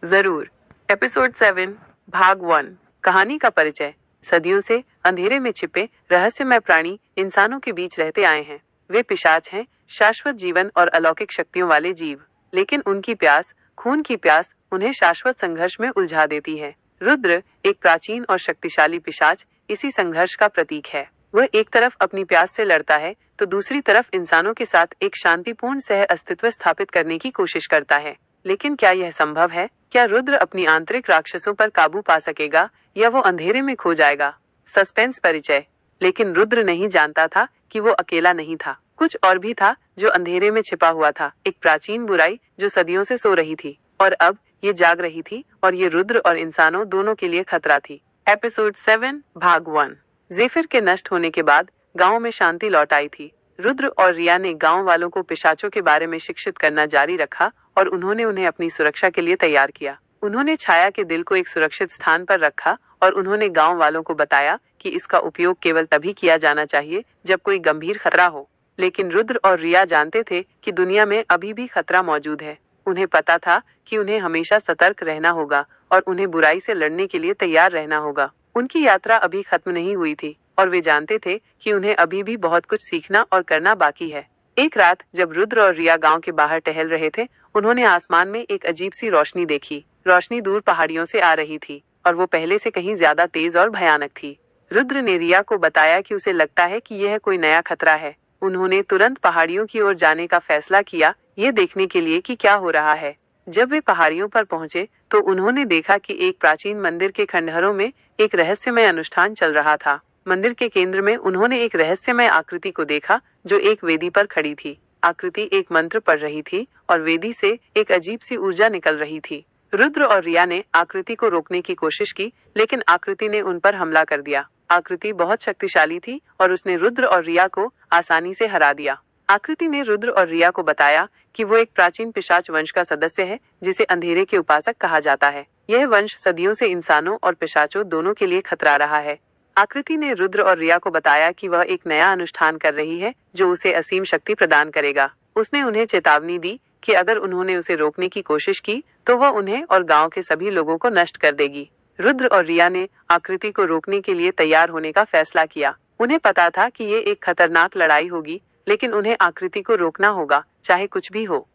जरूर। एपिसोड 7 भाग 1 कहानी का परिचय। सदियों से अंधेरे में छिपे रहस्यमय प्राणी इंसानों के बीच रहते आए हैं। वे पिशाच हैं, शाश्वत जीवन और अलौकिक शक्तियों वाले जीव। लेकिन उनकी प्यास, खून की प्यास, उन्हें शाश्वत संघर्ष में उलझा देती है। रुद्र, एक प्राचीन और शक्तिशाली पिशाच, इसी संघर्ष का प्रतीक है। वह एक तरफ अपनी प्यास से लड़ता है तो दूसरी तरफ इंसानों के साथ एक शांतिपूर्ण सह अस्तित्व स्थापित करने की कोशिश करता है। लेकिन क्या यह संभव है? क्या रुद्र अपनी आंतरिक राक्षसों पर काबू पा सकेगा या वो अंधेरे में खो जाएगा? सस्पेंस परिचय। लेकिन रुद्र नहीं जानता था कि वो अकेला नहीं था। कुछ और भी था जो अंधेरे में छिपा हुआ था। एक प्राचीन बुराई जो सदियों से सो रही थी और अब ये जाग रही थी, और ये रुद्र और इंसानों दोनों के लिए खतरा थी। एपिसोड 7 भाग 1। ज़ेफिर के नष्ट होने के बाद गांव में शांति लौट आई थी। रुद्र और रिया ने गांव वालों को पिशाचों के बारे में शिक्षित करना जारी रखा और उन्होंने उन्हें अपनी सुरक्षा के लिए तैयार किया। उन्होंने छाया के दिल को एक सुरक्षित स्थान पर रखा और उन्होंने गांव वालों को बताया कि इसका उपयोग केवल तभी किया जाना चाहिए जब कोई गंभीर खतरा हो। लेकिन रुद्र और रिया जानते थे कि दुनिया में अभी भी खतरा मौजूद है। उन्हें पता था कि उन्हें हमेशा सतर्क रहना होगा और उन्हें बुराई से लड़ने के लिए तैयार रहना होगा। उनकी यात्रा अभी खत्म नहीं हुई थी और वे जानते थे कि उन्हें अभी भी बहुत कुछ सीखना और करना बाकी है। एक रात जब रुद्र और रिया गांव के बाहर टहल रहे थे, उन्होंने आसमान में एक अजीब सी रोशनी देखी। रोशनी दूर पहाड़ियों से आ रही थी और वो पहले से कहीं ज्यादा तेज और भयानक थी। रुद्र ने रिया को बताया कि उसे लगता है कि यह कोई नया खतरा है। उन्होंने तुरंत पहाड़ियों की ओर जाने का फैसला किया, ये देखने के लिए कि क्या हो रहा है। जब वे पहाड़ियों पर पहुंचे तो उन्होंने देखा कि एक प्राचीन मंदिर के खंडहरों में एक रहस्यमय अनुष्ठान चल रहा था। मंदिर के केंद्र में उन्होंने एक रहस्यमय आकृति को देखा जो एक वेदी पर खड़ी थी। आकृति एक मंत्र पढ़ रही थी और वेदी से एक अजीब सी ऊर्जा निकल रही थी। रुद्र और रिया ने आकृति को रोकने की कोशिश की, लेकिन आकृति ने उन पर हमला कर दिया। आकृति बहुत शक्तिशाली थी और उसने रुद्र और रिया को आसानी से हरा दिया। आकृति ने रुद्र और रिया को बताया कि वो एक प्राचीन पिशाच वंश का सदस्य है जिसे अंधेरे के उपासक कहा जाता है। यह वंश सदियों से इंसानों और पिशाचों दोनों के लिए खतरा रहा है। आकृति ने रुद्र और रिया को बताया कि वह एक नया अनुष्ठान कर रही है जो उसे असीम शक्ति प्रदान करेगा। उसने उन्हें चेतावनी दी कि अगर उन्होंने उसे रोकने की कोशिश की तो वह उन्हें और गांव के सभी लोगों को नष्ट कर देगी। रुद्र और रिया ने आकृति को रोकने के लिए तैयार होने का फैसला किया। उन्हें पता था कि ये एक खतरनाक लड़ाई होगी, लेकिन उन्हें आकृति को रोकना होगा, चाहे कुछ भी हो।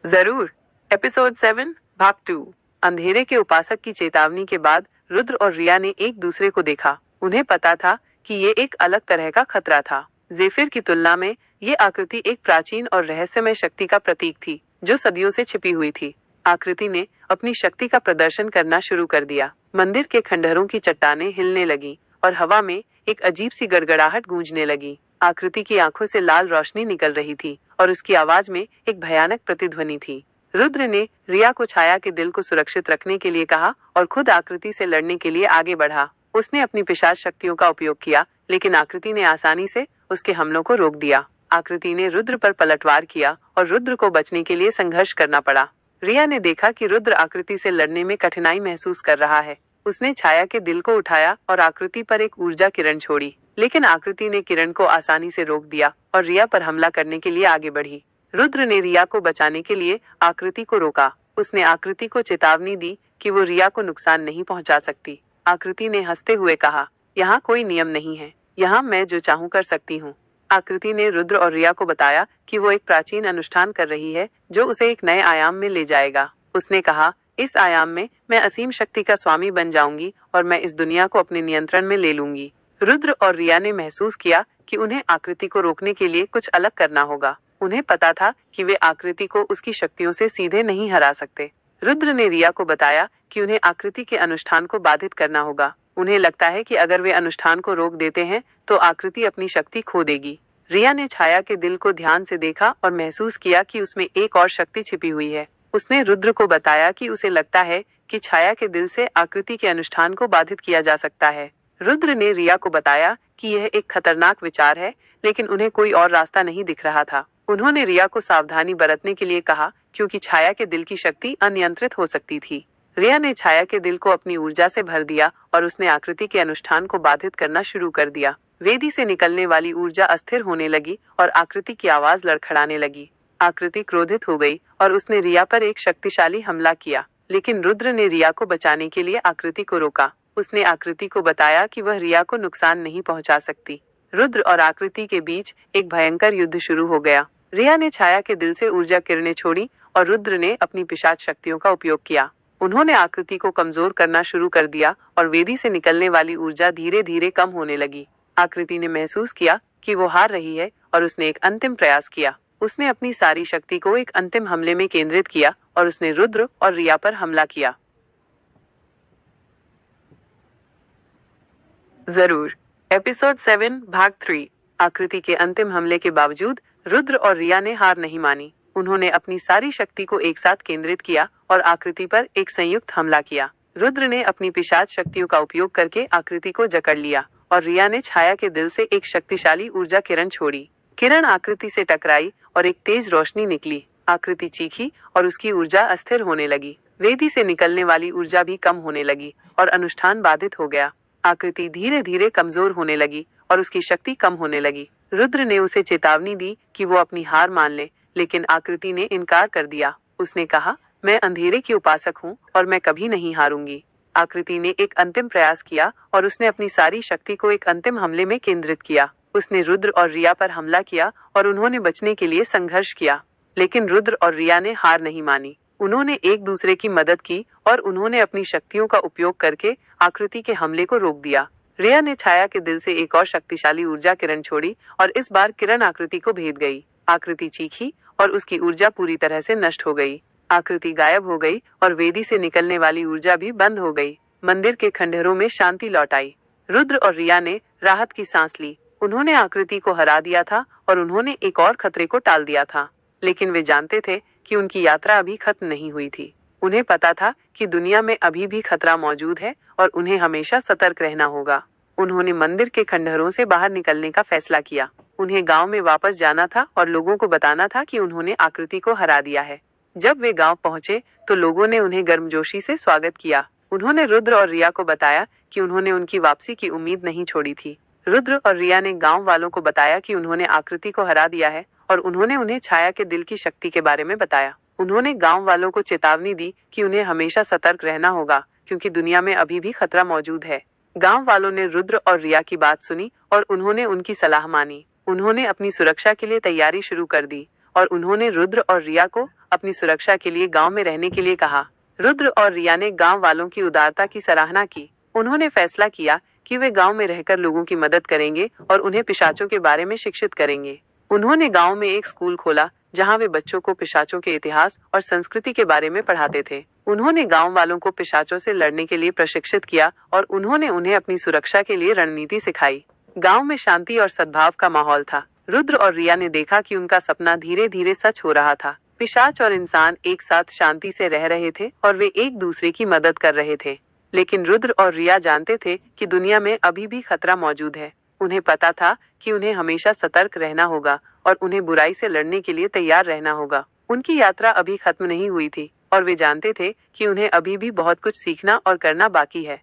जरूर। एपिसोड 7 भाग 2। अंधेरे के उपासक की चेतावनी के बाद रुद्र और रिया ने एक दूसरे को देखा। उन्हें पता था कि ये एक अलग तरह का खतरा था। ज़ेफिर की तुलना में ये आकृति एक प्राचीन और रहस्यमय शक्ति का प्रतीक थी जो सदियों से छिपी हुई थी। आकृति ने अपनी शक्ति का प्रदर्शन करना शुरू कर दिया। मंदिर के खंडहरों की चट्टानें हिलने लगी और हवा में एक अजीब सी गड़गड़ाहट गूंजने लगी। आकृति की आंखों से लाल रोशनी निकल रही थी और उसकी आवाज में एक भयानक प्रतिध्वनि थी। रुद्र ने रिया को छाया के दिल को सुरक्षित रखने के लिए कहा और खुद आकृति से लड़ने के लिए आगे बढ़ा। उसने अपनी पिशाच शक्तियों का उपयोग किया, लेकिन आकृति ने आसानी से उसके हमलों को रोक दिया। आकृति ने रुद्र पर पलटवार किया और रुद्र को बचने के लिए संघर्ष करना पड़ा। रिया ने देखा कि रुद्र आकृति से लड़ने में कठिनाई महसूस कर रहा है। उसने छाया के दिल को उठाया और आकृति पर एक ऊर्जा किरण छोड़ी, लेकिन आकृति ने किरण को आसानी से रोक दिया और रिया पर हमला करने के लिए आगे बढ़ी। रुद्र ने रिया को बचाने के लिए आकृति को रोका। उसने आकृति को चेतावनी दी कि वो रिया को नुकसान नहीं पहुंचा सकती। आकृति ने हंसते हुए कहा, यहाँ कोई नियम नहीं है, यहाँ मैं जो चाहूँ कर सकती हूँ। आकृति ने रुद्र और रिया को बताया कि वो एक प्राचीन अनुष्ठान कर रही है जो उसे एक नए आयाम में ले जाएगा। उसने कहा, इस आयाम में मैं असीम शक्ति का स्वामी बन जाऊंगी और मैं इस दुनिया को अपने नियंत्रण में ले लूंगी। रुद्र और रिया ने महसूस किया कि उन्हें आकृति को रोकने के लिए कुछ अलग करना होगा। उन्हें पता था कि वे आकृति को उसकी शक्तियों से सीधे नहीं हरा सकते। रुद्र ने रिया को बताया कि उन्हें आकृति के अनुष्ठान को बाधित करना होगा। उन्हें लगता है कि अगर वे अनुष्ठान को रोक देते हैं तो आकृति अपनी शक्ति खो देगी। रिया ने छाया के दिल को ध्यान से देखा और महसूस किया कि उसमें एक और शक्ति छिपी हुई है। उसने रुद्र को बताया कि उसे लगता है कि छाया के दिल से आकृति के अनुष्ठान को बाधित किया जा सकता है। रुद्र ने रिया को बताया कि यह एक खतरनाक विचार है, लेकिन उन्हें कोई और रास्ता नहीं दिख रहा था। उन्होंने रिया को सावधानी बरतने के लिए कहा क्योंकि छाया के दिल की शक्ति अनियंत्रित हो सकती थी। रिया ने छाया के दिल को अपनी ऊर्जा से भर दिया और उसने आकृति के अनुष्ठान को बाधित करना शुरू कर दिया। वेदी से निकलने वाली ऊर्जा अस्थिर होने लगी और आकृति की आवाज लड़खड़ाने लगी। आकृति क्रोधित हो गई और उसने रिया पर एक शक्तिशाली हमला किया, लेकिन रुद्र ने रिया को बचाने के लिए आकृति को रोका। उसने आकृति को बताया कि वह रिया को नुकसान नहीं पहुंचा सकती। रुद्र और आकृति के बीच एक भयंकर युद्ध शुरू हो गया। रिया ने छाया के दिल से ऊर्जा किरणें छोड़ी और रुद्र ने अपनी पिशाच शक्तियों का उपयोग किया। उन्होंने आकृति को कमजोर करना शुरू कर दिया और वेदी से निकलने वाली ऊर्जा धीरे धीरे कम होने लगी। आकृति ने महसूस किया कि वो हार रही है और उसने एक अंतिम प्रयास किया। उसने अपनी सारी शक्ति को एक अंतिम हमले में केंद्रित किया और उसने रुद्र और रिया पर हमला किया। जरूर। एपिसोड 7 भाग 3। आकृति के अंतिम हमले के बावजूद रुद्र और रिया ने हार नहीं मानी। उन्होंने अपनी सारी शक्ति को एक साथ केंद्रित किया और आकृति पर एक संयुक्त हमला किया। रुद्र ने अपनी पिशाच शक्तियों का उपयोग करके आकृति को जकड़ लिया और रिया ने छाया के दिल से एक शक्तिशाली ऊर्जा किरण छोड़ी। किरण आकृति से टकराई और एक तेज रोशनी निकली। आकृति चीखी और उसकी ऊर्जा अस्थिर होने लगी। वेदी से निकलने वाली ऊर्जा भी कम होने लगी और अनुष्ठान बाधित हो गया। आकृति धीरे धीरे कमजोर होने लगी और उसकी शक्ति कम होने लगी। रुद्र ने उसे चेतावनी दी कि वो अपनी हार मान ले, लेकिन आकृति ने इनकार कर दिया। उसने कहा, मैं अंधेरे की उपासक हूँ और मैं कभी नहीं हारूंगी। आकृति ने एक अंतिम प्रयास किया और उसने अपनी सारी शक्ति को एक अंतिम हमले में केंद्रित किया। उसने रुद्र और रिया पर हमला किया और उन्होंने बचने के लिए संघर्ष किया, लेकिन रुद्र और रिया ने हार नहीं मानी। उन्होंने एक दूसरे की मदद की और उन्होंने अपनी शक्तियों का उपयोग करके आकृति के हमले को रोक दिया। रिया ने छाया के दिल से एक और शक्तिशाली ऊर्जा किरण छोड़ी और इस बार किरण आकृति को भेद गई। आकृति चीखी और उसकी ऊर्जा पूरी तरह से नष्ट हो गई। आकृति गायब हो गई और वेदी से निकलने वाली ऊर्जा भी बंद हो गई। मंदिर के खंडहरों में शांति लौट आई। रुद्र और रिया ने राहत की सांस ली। उन्होंने आकृति को हरा दिया था और उन्होंने एक और खतरे को टाल दिया था, लेकिन वे जानते थे कि उनकी यात्रा अभी खत्म नहीं हुई थी। उन्हें पता था कि दुनिया में अभी भी खतरा मौजूद है और उन्हें हमेशा सतर्क रहना होगा। उन्होंने मंदिर के खंडहरों से बाहर निकलने का फैसला किया। उन्हें गांव में वापस जाना था और लोगों को बताना था कि उन्होंने आकृति को हरा दिया है। जब वे गांव पहुंचे तो लोगों ने उन्हें गर्मजोशी से स्वागत किया। उन्होंने रुद्र और रिया को बताया कि उन्होंने उनकी वापसी की उम्मीद नहीं छोड़ी थी। रुद्र और रिया ने गांव वालों को बताया कि उन्होंने आकृति को हरा दिया है और उन्होंने उन्हें छाया के दिल की शक्ति के बारे में बताया। उन्होंने गांव वालों को चेतावनी दी कि उन्हें हमेशा सतर्क रहना होगा, क्योंकि दुनिया में अभी भी खतरा मौजूद है। गांव वालों ने रुद्र और रिया की बात सुनी और उन्होंने उनकी सलाह मानी। उन्होंने अपनी सुरक्षा के लिए तैयारी शुरू कर दी और उन्होंने रुद्र और रिया को अपनी सुरक्षा के लिए गांव में रहने के लिए कहा। रुद्र और रिया ने गांव वालों की उदारता की सराहना की। उन्होंने फैसला किया कि वे गांव में रहकर लोगों की मदद करेंगे और उन्हें पिशाचों के बारे में शिक्षित करेंगे। उन्होंने गांव में एक स्कूल खोला जहां वे बच्चों को पिशाचों के इतिहास और संस्कृति के बारे में पढ़ाते थे। उन्होंने गांव वालों को पिशाचों से लड़ने के लिए प्रशिक्षित किया और उन्होंने उन्हें अपनी सुरक्षा के लिए रणनीति सिखाई। गांव में शांति और सद्भाव का माहौल था। रुद्र और रिया ने देखा कि उनका सपना धीरे धीरे सच हो रहा था। पिशाच और इंसान एक साथ शांति से रह रहे थे और वे एक दूसरे की मदद कर रहे थे। लेकिन रुद्र और रिया जानते थे कि दुनिया में अभी भी खतरा मौजूद है। उन्हें पता था कि उन्हें हमेशा सतर्क रहना होगा और उन्हें बुराई से लड़ने के लिए तैयार रहना होगा। उनकी यात्रा अभी खत्म नहीं हुई थी और वे जानते थे कि उन्हें अभी भी बहुत कुछ सीखना और करना बाकी है।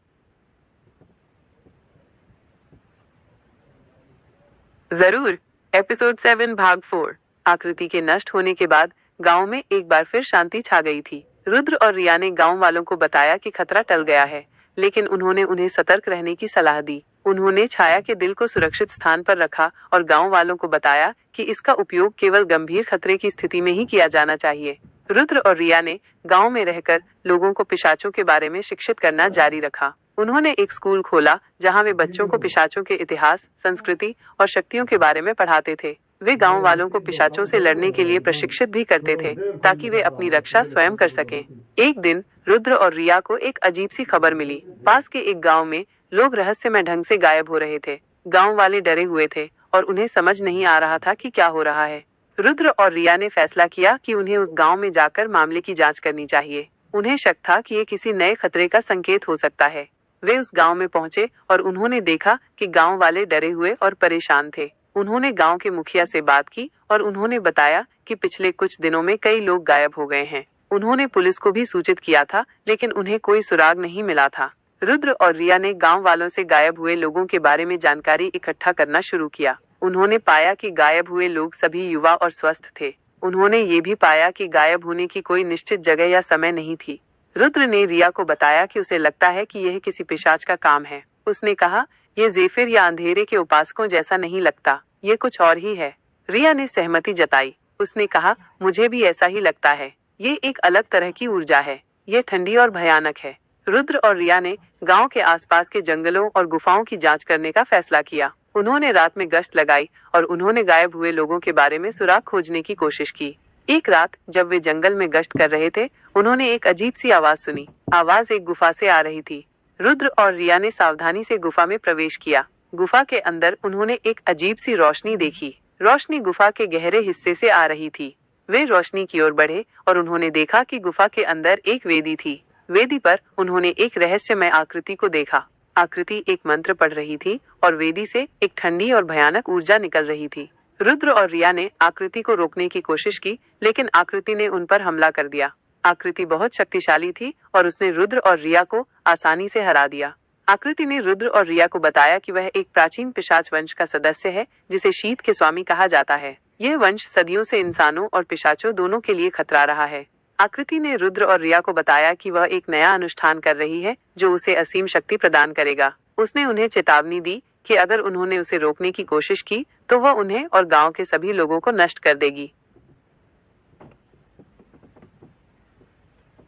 जरूर। एपिसोड 7 भाग 4। आकृति के नष्ट होने के बाद गांव में एक बार फिर शांति छा गई थी। रुद्र और रिया ने गांव वालों को बताया कि खतरा टल गया है, लेकिन उन्होंने उन्हें सतर्क रहने की सलाह दी। उन्होंने छाया के दिल को सुरक्षित स्थान पर रखा और गांव वालों को बताया कि इसका उपयोग केवल गंभीर खतरे की स्थिति में ही किया जाना चाहिए। रुद्र और रिया ने गांव में रहकर लोगों को पिशाचों के बारे में शिक्षित करना जारी रखा। उन्होंने एक स्कूल खोला जहां वे बच्चों को पिशाचों के इतिहास, संस्कृति और शक्तियों के बारे में पढ़ाते थे। वे गांव वालों को पिशाचों से लड़ने के लिए प्रशिक्षित भी करते थे ताकि वे अपनी रक्षा स्वयं कर सकें। एक दिन रुद्र और रिया को एक अजीब सी खबर मिली। पास के एक गांव में लोग रहस्यमय ढंग से गायब हो रहे थे। गांव वाले डरे हुए थे और उन्हें समझ नहीं आ रहा था कि क्या हो रहा है। रुद्र और रिया ने फैसला किया कि उन्हें उस गांव में जाकर मामले की जांच करनी चाहिए। उन्हें शक था कि ये किसी नए खतरे का संकेत हो सकता है। वे उस गांव में पहुंचे और उन्होंने देखा कि गांव वाले डरे हुए और परेशान थे। उन्होंने गांव के मुखिया से बात की और उन्होंने बताया कि पिछले कुछ दिनों में कई लोग गायब हो गए हैं। उन्होंने पुलिस को भी सूचित किया था, लेकिन उन्हें कोई सुराग नहीं मिला था। रुद्र और रिया ने गांव वालों से गायब हुए लोगों के बारे में जानकारी इकट्ठा करना शुरू किया। उन्होंने पाया कि गायब हुए लोग सभी युवा और स्वस्थ थे। उन्होंने ये भी पाया कि गायब होने की कोई निश्चित जगह या समय नहीं थी। रुद्र ने रिया को बताया कि उसे लगता है कि यह किसी पिशाच का काम है। उसने कहा, यह ज़ेफिर या अंधेरे के उपासकों जैसा नहीं लगता, ये कुछ और ही है। रिया ने सहमति जताई। उसने कहा, मुझे भी ऐसा ही लगता है। ये एक अलग तरह की ऊर्जा है। ये ठंडी और भयानक है। रुद्र और रिया ने गांव के आसपास के जंगलों और गुफाओं की जांच करने का फैसला किया। उन्होंने रात में गश्त लगाई और उन्होंने गायब हुए लोगों के बारे में सुराग खोजने की कोशिश की। एक रात जब वे जंगल में गश्त कर रहे थे, उन्होंने एक अजीब सी आवाज सुनी। आवाज एक गुफा से आ रही थी। रुद्र और रिया ने सावधानी से गुफा में प्रवेश किया। गुफा के अंदर उन्होंने एक अजीब सी रोशनी देखी। रोशनी गुफा के गहरे हिस्से से आ रही थी। वे रोशनी की ओर बढ़े और उन्होंने देखा कि गुफा के अंदर एक वेदी थी। वेदी पर उन्होंने एक रहस्यमय आकृति को देखा। आकृति एक मंत्र पढ़ रही थी और वेदी से एक ठंडी और भयानक ऊर्जा निकल रही थी। रुद्र और रिया ने आकृति को रोकने की कोशिश की, लेकिन आकृति ने उन पर हमला कर दिया। आकृति बहुत शक्तिशाली थी और उसने रुद्र और रिया को आसानी से हरा दिया। आकृति ने रुद्र और रिया को बताया कि वह एक प्राचीन पिशाच वंश का सदस्य है, जिसे शीत के स्वामी कहा जाता है। यह वंश सदियों से इंसानों और पिशाचों दोनों के लिए खतरा रहा है। आकृति ने रुद्र और रिया को बताया कि वह एक नया अनुष्ठान कर रही है जो उसे असीम शक्ति प्रदान करेगा। उसने उन्हें चेतावनी दी कि अगर उन्होंने उसे रोकने की कोशिश की तो वह उन्हें और गांव के सभी लोगों को नष्ट कर देगी।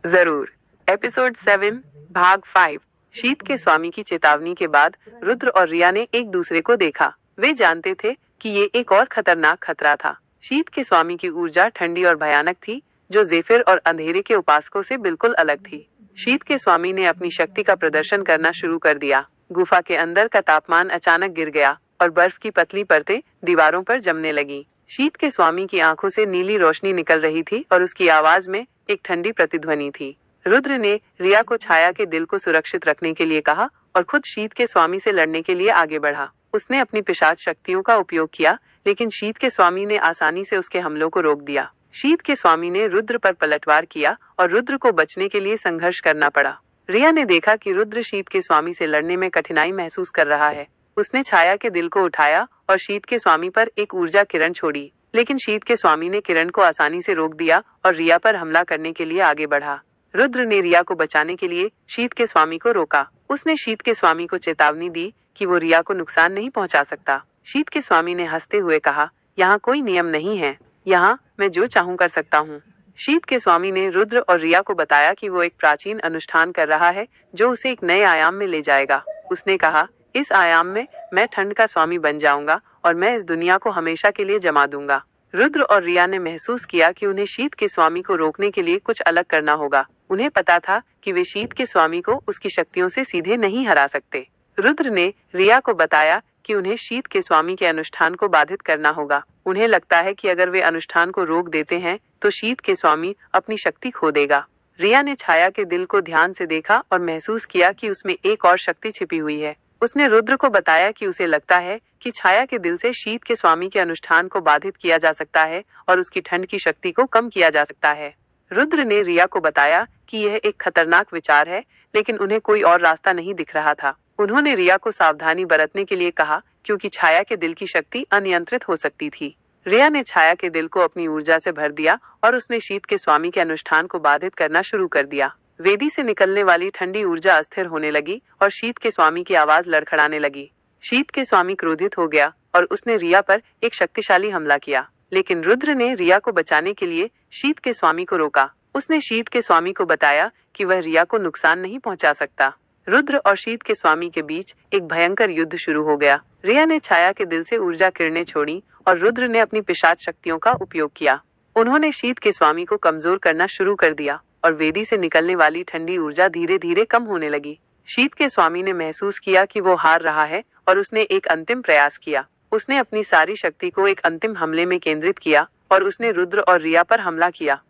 जरूर। एपिसोड 7 भाग 5। शीत के स्वामी की चेतावनी के बाद रुद्र और रिया ने एक दूसरे को देखा। वे जानते थे कि ये एक और खतरनाक खतरा था। शीत के स्वामी की ऊर्जा ठंडी और भयानक थी, जो ज़ेफिर और अंधेरे के उपासकों से बिल्कुल अलग थी। शीत के स्वामी ने अपनी शक्ति का प्रदर्शन करना शुरू कर दिया। गुफा के अंदर का तापमान अचानक गिर गया और बर्फ की पतली परतें दीवारों पर जमने लगी। शीत के स्वामी की आंखों से नीली रोशनी निकल रही थी और उसकी आवाज में एक ठंडी प्रतिध्वनि थी। रुद्र ने रिया को छाया के दिल को सुरक्षित रखने के लिए कहा और खुद शीत के स्वामी से लड़ने के लिए आगे बढ़ा। उसने अपनी पिशाच शक्तियों का उपयोग किया, लेकिन शीत के स्वामी ने आसानी से उसके हमलों को रोक दिया। शीत के स्वामी ने रुद्र पर पलटवार किया और रुद्र को बचने के लिए संघर्ष करना पड़ा। रिया ने देखा कि रुद्र शीत के स्वामी से लड़ने में कठिनाई महसूस कर रहा है। उसने छाया के दिल को उठाया और शीत के स्वामी पर एक ऊर्जा किरण छोड़ी, लेकिन शीत के स्वामी ने किरण को आसानी से रोक दिया और रिया पर हमला करने के लिए आगे बढ़ा। रुद्र ने रिया को बचाने के लिए शीत के स्वामी को रोका। उसने शीत के स्वामी को चेतावनी दी कि वो रिया को नुकसान नहीं पहुंचा सकता। शीत के स्वामी ने हंसते हुए कहा, यहाँ कोई नियम नहीं है, यहाँ मैं जो चाहूँ कर सकता हूँ। शीत के स्वामी ने रुद्र और रिया को बताया कि वो एक प्राचीन अनुष्ठान कर रहा है जो उसे एक नए आयाम में ले जाएगा। उसने कहा, इस आयाम में मैं ठंड का स्वामी बन जाऊंगा और मैं इस दुनिया को हमेशा के लिए जमा दूंगा। रुद्र और रिया ने महसूस किया कि उन्हें शीत के स्वामी को रोकने के लिए कुछ अलग करना होगा। उन्हें पता था कि वे शीत के स्वामी को उसकी शक्तियों से सीधे नहीं हरा सकते। रुद्र ने रिया को बताया कि उन्हें शीत के स्वामी के अनुष्ठान को बाधित करना होगा। उन्हें लगता है कि अगर वे अनुष्ठान को रोक देते हैं तो शीत के स्वामी अपनी शक्ति खो देगा। रिया ने छाया के दिल को ध्यान से देखा और महसूस किया कि उसमें एक और शक्ति छिपी हुई है। उसने रुद्र को बताया कि उसे लगता है कि छाया के दिल से शीत के स्वामी के अनुष्ठान को बाधित किया जा सकता है और उसकी ठंड की शक्ति को कम किया जा सकता है। रुद्र ने रिया को बताया कि यह एक खतरनाक विचार है, लेकिन उन्हें कोई और रास्ता नहीं दिख रहा था। उन्होंने रिया को सावधानी बरतने के लिए कहा, क्योंकि छाया के दिल की शक्ति अनियंत्रित हो सकती थी। रिया ने छाया के दिल को अपनी ऊर्जा से भर दिया और उसने शीत के स्वामी के अनुष्ठान को बाधित करना शुरू कर दिया। वेदी से निकलने वाली ठंडी ऊर्जा अस्थिर होने लगी और शीत के स्वामी की आवाज लड़खड़ाने लगी। शीत के स्वामी क्रोधित हो गया और उसने रिया पर एक शक्तिशाली हमला किया, लेकिन रुद्र ने रिया को बचाने के लिए शीत के स्वामी को रोका। उसने शीत के स्वामी को बताया कि वह रिया को नुकसान नहीं पहुंचा सकता। रुद्र और शीत के स्वामी के बीच एक भयंकर युद्ध शुरू हो गया। रिया ने छाया के दिल से ऊर्जा किरणें छोड़ी और रुद्र ने अपनी पिशाच शक्तियों का उपयोग किया। उन्होंने शीत के स्वामी को कमजोर करना शुरू कर दिया और वेदी से निकलने वाली ठंडी ऊर्जा धीरे धीरे कम होने लगी। शीत के स्वामी ने महसूस किया कि वो हार रहा है और उसने एक अंतिम प्रयास किया। उसने अपनी सारी शक्ति को एक अंतिम हमले में केंद्रित किया और उसने रुद्र और रिया पर हमला किया।